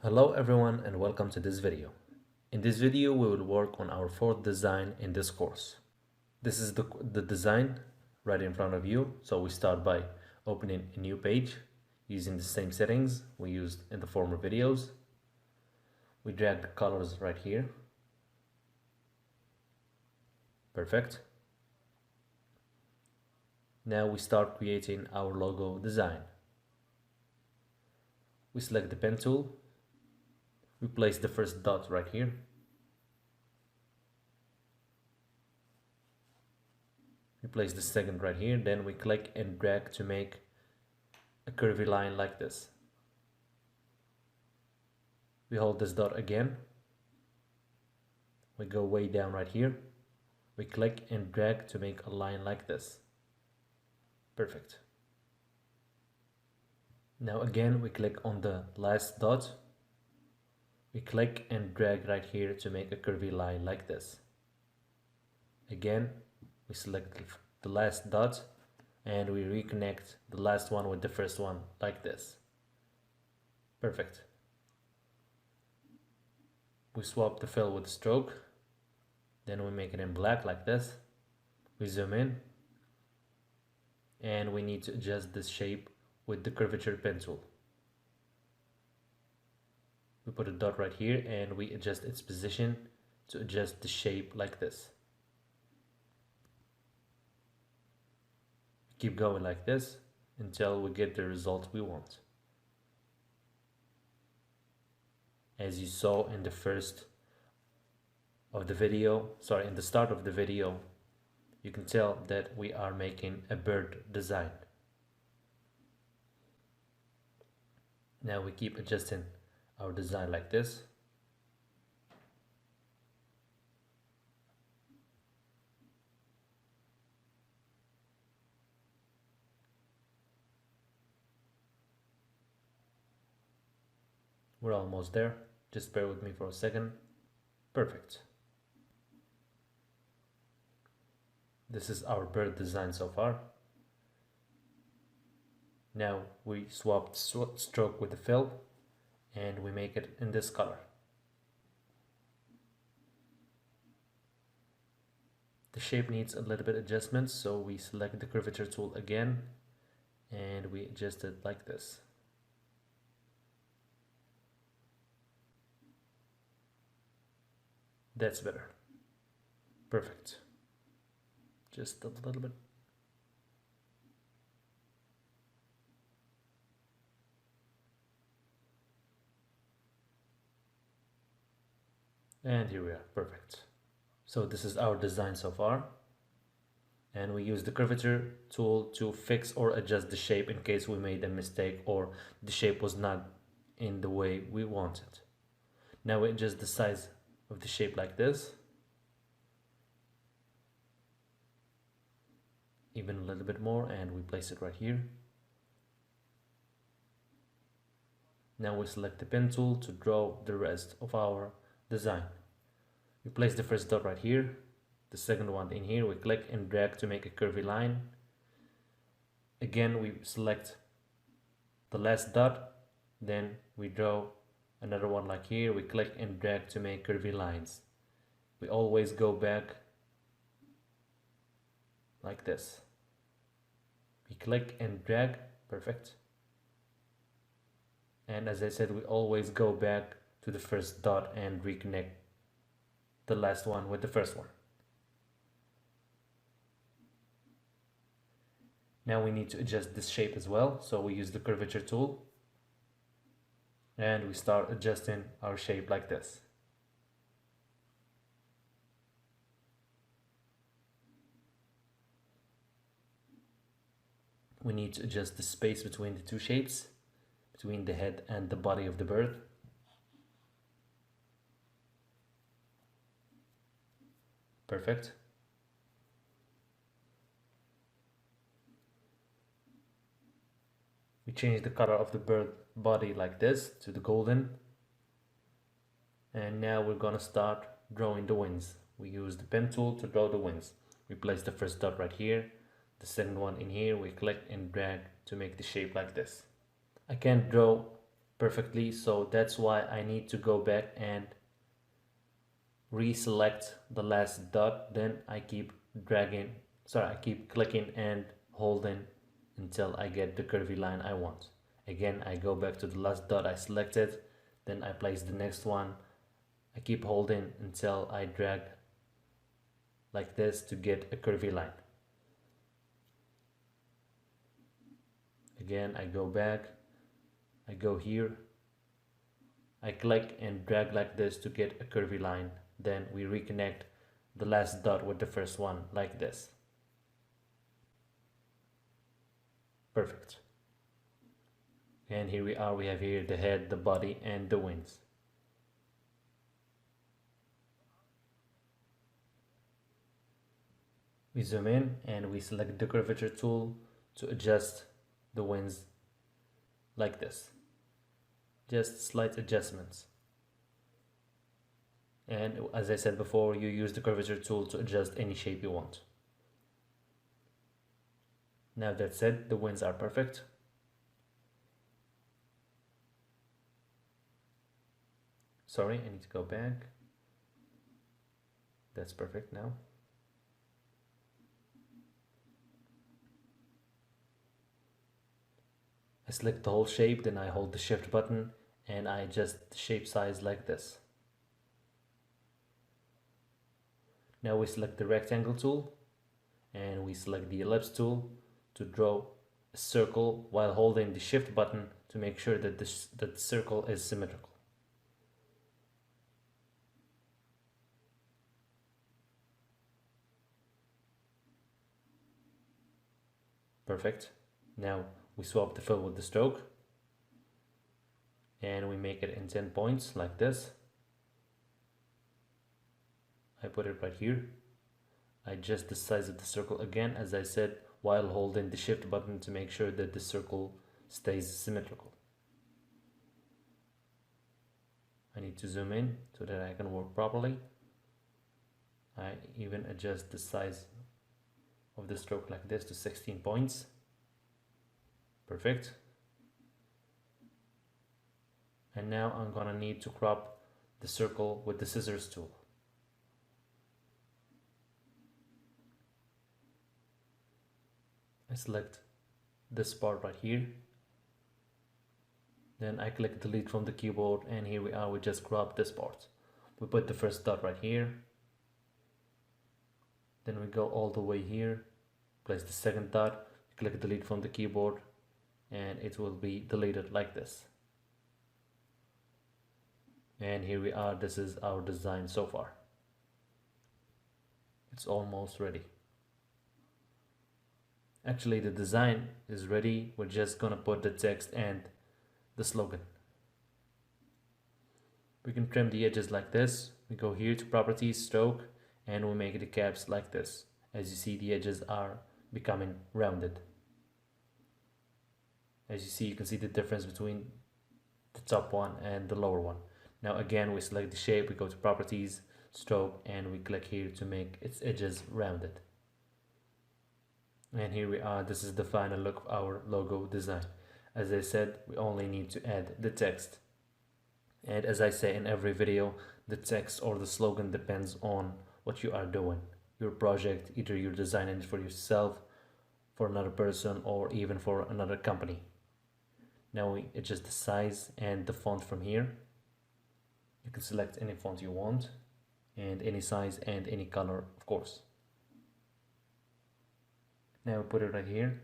Hello everyone and welcome to this video. In this video we will work on our fourth design in this course. This is the design right in front of you. So we start by opening a new page using the same settings we used in the former videos. We drag the colors right here. Perfect. Now we start creating our logo design. We select the pen tool. We place the first dot right here. We place the second right here, then we click and drag to make a curvy line like this. We hold this dot again. We go way down right here. We click and drag to make a line like this. Perfect. Now again we click on the last dot. We click and drag right here to make a curvy line like this. Again we select the last dot and we reconnect the last one with the first one like this. Perfect. We swap the fill with stroke, then we make it in black like this. We zoom in and we need to adjust this shape with the curvature pen tool. We put a dot right here and we adjust its position to adjust the shape like this. Keep going like this until we get the result we want. As you saw in the start of the video, you can tell that we are making a bird design. Now we keep adjusting our design like this. We're almost there. Just bear with me for a second. Perfect. This is our bird design so far. Now we swap stroke with the fill and we make it in this color. The shape needs a little bit adjustment, so we select the curvature tool again and we adjust it like this. That's better. Perfect. Just a little bit. And here we are. Perfect. So this is our design so far. And we use the curvature tool to fix or adjust the shape in case we made a mistake or the shape was not in the way we wanted. Now we adjust the size of the shape like this. Even a little bit more, and we place it right here. Now we select the pen tool to draw the rest of our design. We place the first dot right here, the second one in here. We click and drag to make a curvy line. Again we select the last dot, then we draw another one like here. We click and drag to make curvy lines. We always go back like this. We click and drag. Perfect. And as I said, we always go back to the first dot and reconnect the last one with the first one. Now we need to adjust this shape as well, so we use the curvature tool and we start adjusting our shape like this. We need to adjust the space between the two shapes, between the head and the body of the bird. Perfect. We change the color of the bird body like this to the golden. And now we're gonna start drawing the wings. We use the pen tool to draw the wings. We place the first dot right here, the second one in here. We click and drag to make the shape like this. I can't draw perfectly, so that's why I need to go back and reselect the last dot. Then I keep I keep clicking and holding until I get the curvy line I want. Again, I go back to the last dot I selected, then I place the next one. I keep holding until I drag like this to get a curvy line. Again, I go back, I go here, I click and drag like this to get a curvy line. Then we reconnect the last dot with the first one like this. Perfect. And here we are, we have here the head, the body, and the wings. We zoom in and we select the curvature tool to adjust the wings like this. Just slight adjustments. And as I said before, you use the curvature tool to adjust any shape you want. Now that said, the wings are perfect. Sorry, I need to go back. That's perfect now. I select the whole shape, then I hold the shift button and I adjust the shape size like this. Now we select the rectangle tool and we select the ellipse tool to draw a circle while holding the shift button to make sure that the circle is symmetrical. Perfect. Now we swap the fill with the stroke and we make it in 10 points like this. I put it right here. I adjust the size of the circle again, as I said, while holding the shift button to make sure that the circle stays symmetrical. I need to zoom in so that I can work properly. I even adjust the size of the stroke like this to 16 points. Perfect. And now I'm gonna need to crop the circle with the scissors tool. I select this part right here. Then I click delete from the keyboard and here we are, we just crop this part. We put the first dot right here. Then we go all the way here, place the second dot, click delete from the keyboard and it will be deleted like this. And here we are, this is our design so far. It's almost ready. Actually, the design is ready. We're just gonna put the text and the slogan. We can trim the edges like this. We go here to properties, stroke, and we make the caps like this. As you see, the edges are becoming rounded. As you see, you can see the difference between the top one and the lower one. Now again, we select the shape, we go to properties, stroke, and we click here to make its edges rounded. And here we are, this is the final look of our logo design. As I said, we only need to add the text. And as I say in every video, the text or the slogan depends on what you are doing. Your project, either you're designing it for yourself, for another person, or even for another company. Now we adjust the size and the font from here. You can select any font you want, and any size and any color, of course. Now we put it right here,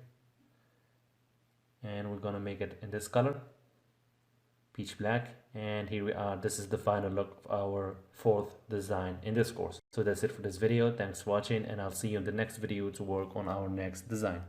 and we're gonna make it in this color, peach black. And here we are, this is the final look of our fourth design in this course. So that's it for this video. Thanks for watching, and I'll see you in the next video to work on our next design.